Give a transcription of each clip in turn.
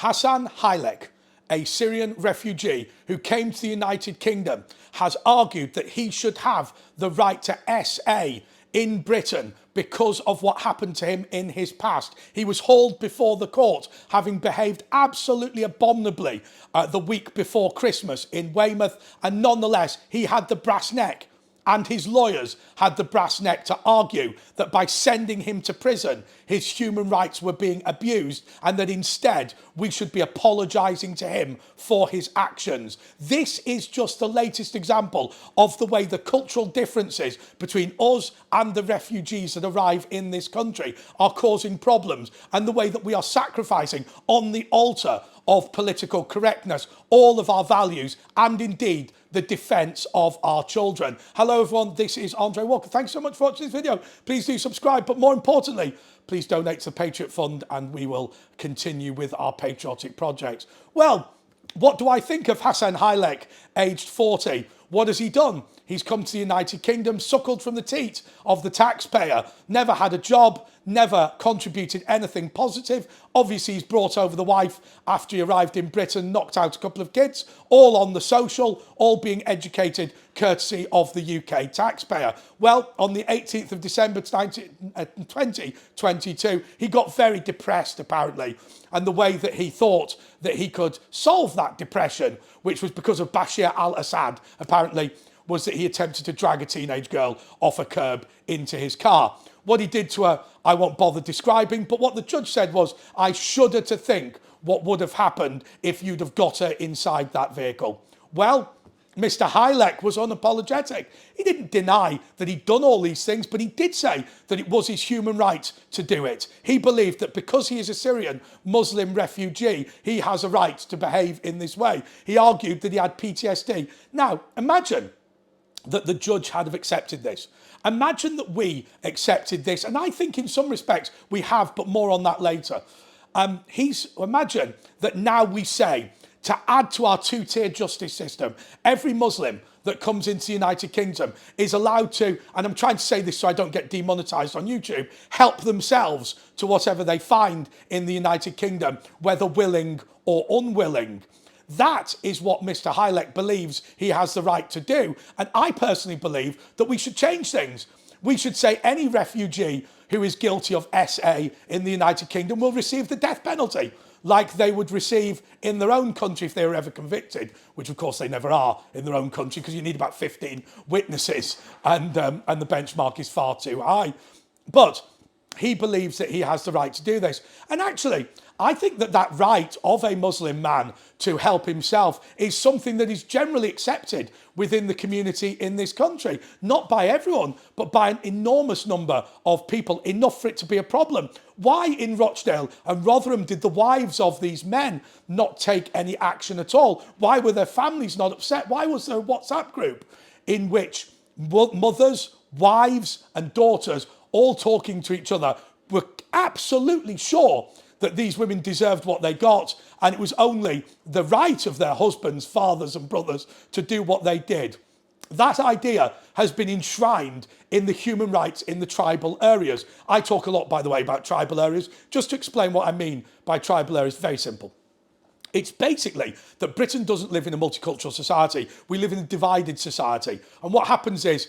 Hassan Hillech, a Syrian refugee who came to the United Kingdom, has argued that he should have the right to SA in Britain because of what happened to him in his past. He was hauled before the court, having behaved absolutely abominably the week before Christmas in Weymouth, and nonetheless, he had the brass neck. And his lawyers had the brass neck to argue that by sending him to prison, his human rights were being abused, and that instead we should be apologising to him for his actions. This is just the latest example of the way the cultural differences between us and the refugees that arrive in this country are causing problems, and the way that we are sacrificing on the altar of political correctness all of our values, and indeed the defence of our children. Hello everyone, this is Andre Walker. Thanks so much for watching this video. Please do subscribe, but more importantly, please donate to the Patriot Fund and we will continue with our patriotic projects. Well, what do I think of Hassan Hillech, aged 40? What has he done? He's come to the United Kingdom, suckled from the teat of the taxpayer, never had a job, never contributed anything positive. Obviously, he's brought over the wife after he arrived in Britain, knocked out a couple of kids, all on the social, all being educated courtesy of the UK taxpayer. Well, on the 18th of December 2022, he got very depressed, apparently. And the way that he thought that he could solve that depression, which was because of Bashar al-Assad, apparently, was that he attempted to drag a teenage girl off a curb into his car. What he did to her, I won't bother describing, but what the judge said was, I shudder to think what would have happened if you'd have got her inside that vehicle. Well, Mr. Hillech was unapologetic. He didn't deny that he'd done all these things, but he did say that it was his human right to do it. He believed that because he is a Syrian Muslim refugee, he has a right to behave in this way. He argued that he had PTSD. Now, imagine that the judge had have accepted this. Imagine that we accepted this, and I think in some respects we have, but more on that later. Imagine that now we say, to add to our two-tier justice system, every Muslim that comes into the United Kingdom is allowed to, and I'm trying to say this so I don't get demonetised on YouTube, help themselves to whatever they find in the United Kingdom, whether willing or unwilling. That is what Mr. Hillech believes he has the right to do. And I personally believe that we should change things. We should say any refugee who is guilty of SA in the United Kingdom will receive the death penalty, like they would receive in their own country if they were ever convicted, which of course they never are in their own country because you need about 15 witnesses and the benchmark is far too high. But he believes that he has the right to do this. And actually, I think that that right of a Muslim man to help himself is something that is generally accepted within the community in this country. Not by everyone, but by an enormous number of people, enough for it to be a problem. Why in Rochdale and Rotherham did the wives of these men not take any action at all? Why were their families not upset? Why was there a WhatsApp group in which mothers, wives and daughters all talking to each other were absolutely sure that these women deserved what they got, and it was only the right of their husbands, fathers and brothers to do what they did? That idea has been enshrined in the human rights in the tribal areas. I talk a lot, by the way, about tribal areas. Just to explain what I mean by tribal areas, very simple. It's basically that Britain doesn't live in a multicultural society. We live in a divided society. And what happens is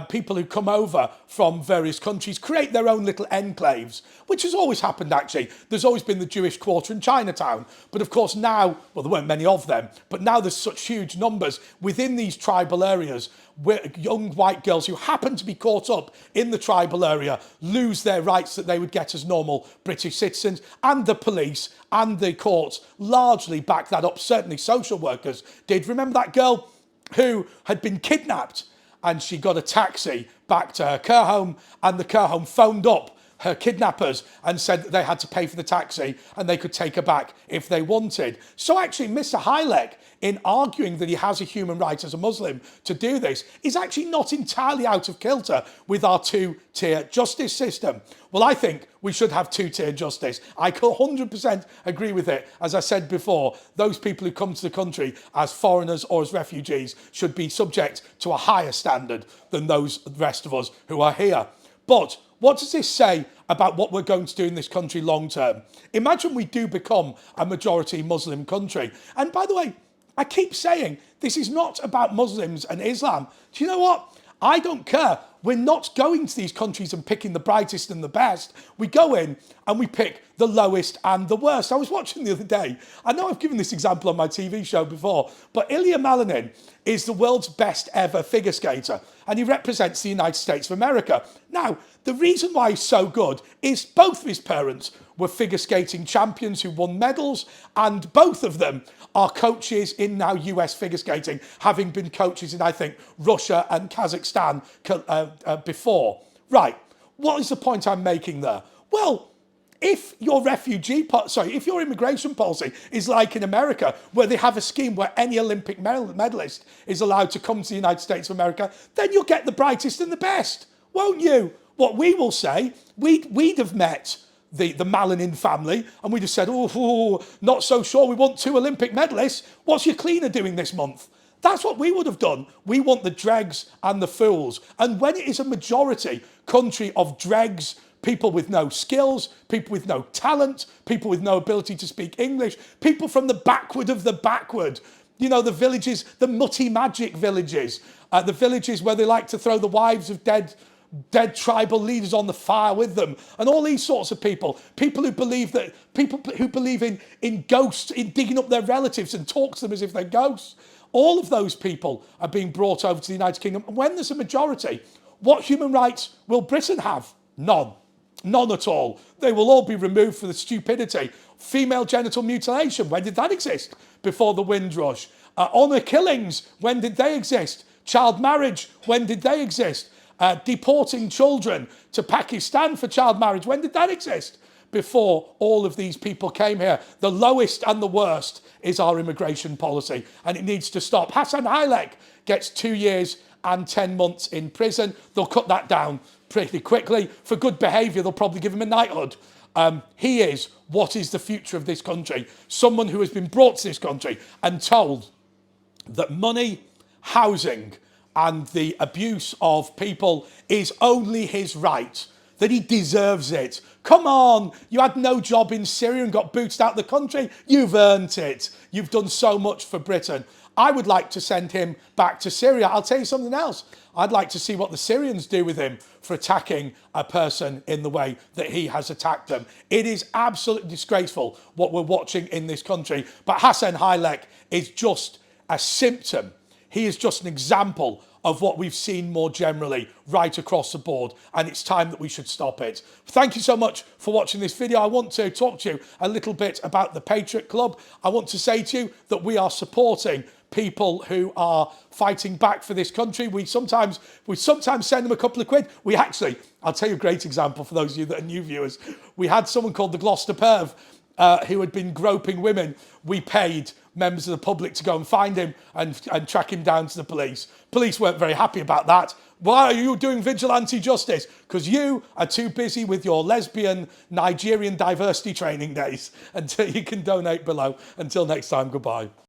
people who come over from various countries create their own little enclaves, which has always happened, actually. There's always been the Jewish quarter in Chinatown. But of course now, well, there weren't many of them, but now there's such huge numbers within these tribal areas where young white girls who happen to be caught up in the tribal area lose their rights that they would get as normal British citizens, and the police and the courts largely back that up. Certainly social workers did. Remember that girl who had been kidnapped and she got a taxi back to her care home, and the care home phoned up her kidnappers and said that they had to pay for the taxi and they could take her back if they wanted. So actually Mr. Hillech, in arguing that he has a human right as a Muslim to do this, is actually not entirely out of kilter with our two-tier justice system. Well, I think we should have two-tier justice. I 100% agree with it. As I said before, those people who come to the country as foreigners or as refugees should be subject to a higher standard than those rest of us who are here. But What does this say about what we're going to do in this country long term? Imagine we do become a majority Muslim country. And by the way, I keep saying this is not about Muslims and Islam. Do you know what? I don't care. We're not going to these countries and picking the brightest and the best. We go in and we pick the lowest and the worst. I was watching the other day. I know I've given this example on my TV show before, but Ilya Malinin is the world's best ever figure skater, and he represents the United States of America. Now, the reason why he's so good is both of his parents were figure skating champions who won medals, and both of them are coaches in now US figure skating, having been coaches in, I think, Russia and Kazakhstan before. Right, what is the point I'm making there? Well, if your if your immigration policy is like in America, where they have a scheme where any Olympic medalist is allowed to come to the United States of America, then you'll get the brightest and the best, won't you? What we will say, we'd have met the Malinin family, and we'd have said, oh, not so sure, we want 2 Olympic medalists. What's your cleaner doing this month? That's what we would have done. We want the dregs and the fools. And when it is a majority country of dregs, people with no skills, people with no talent, people with no ability to speak English, people from the backward of the backward, you know, the villages, the mutty magic villages, the villages where they like to throw the wives of dead tribal leaders on the fire with them, and all these sorts of people who believe in ghosts, in digging up their relatives and talk to them as if they're ghosts. All of those people are being brought over to the United Kingdom. And when there's a majority, what human rights will Britain have? None. None at all. They will all be removed for the stupidity. Female genital mutilation, when did that exist? Before the Windrush. Honour killings, when did they exist? Child marriage, when did they exist? Deporting children to Pakistan for child marriage, when did that exist? Before all of these people came here. The lowest and the worst is our immigration policy, and it needs to stop. Hassan Hillech gets 2 years and 10 months in prison. They'll cut that down pretty quickly. For good behaviour, they'll probably give him a knighthood. He is what is the future of this country. Someone who has been brought to this country and told that money, housing, and the abuse of people is only his right, that he deserves it. Come on, you had no job in Syria and got booted out of the country. You've earned it. You've done so much for Britain. I would like to send him back to Syria. I'll tell you something else. I'd like to see what the Syrians do with him for attacking a person in the way that he has attacked them. It is absolutely disgraceful what we're watching in this country. But Hassan Hillech is just a symptom. He is just an example of what we've seen more generally right across the board, and it's time that we should stop it. Thank you so much for watching this video. I want to talk to you a little bit about the Patriot Club. I want to say to you that we are supporting people who are fighting back for this country. We sometimes send them a couple of quid. I'll tell you a great example for those of you that are new viewers. We had someone called the Gloucester Perv who had been groping women. We paid members of the public to go and find him and track him down to the police. Police weren't very happy about that. Why are you doing vigilante justice? Because you are too busy with your lesbian Nigerian diversity training days. Until you can donate below. Until next time, goodbye.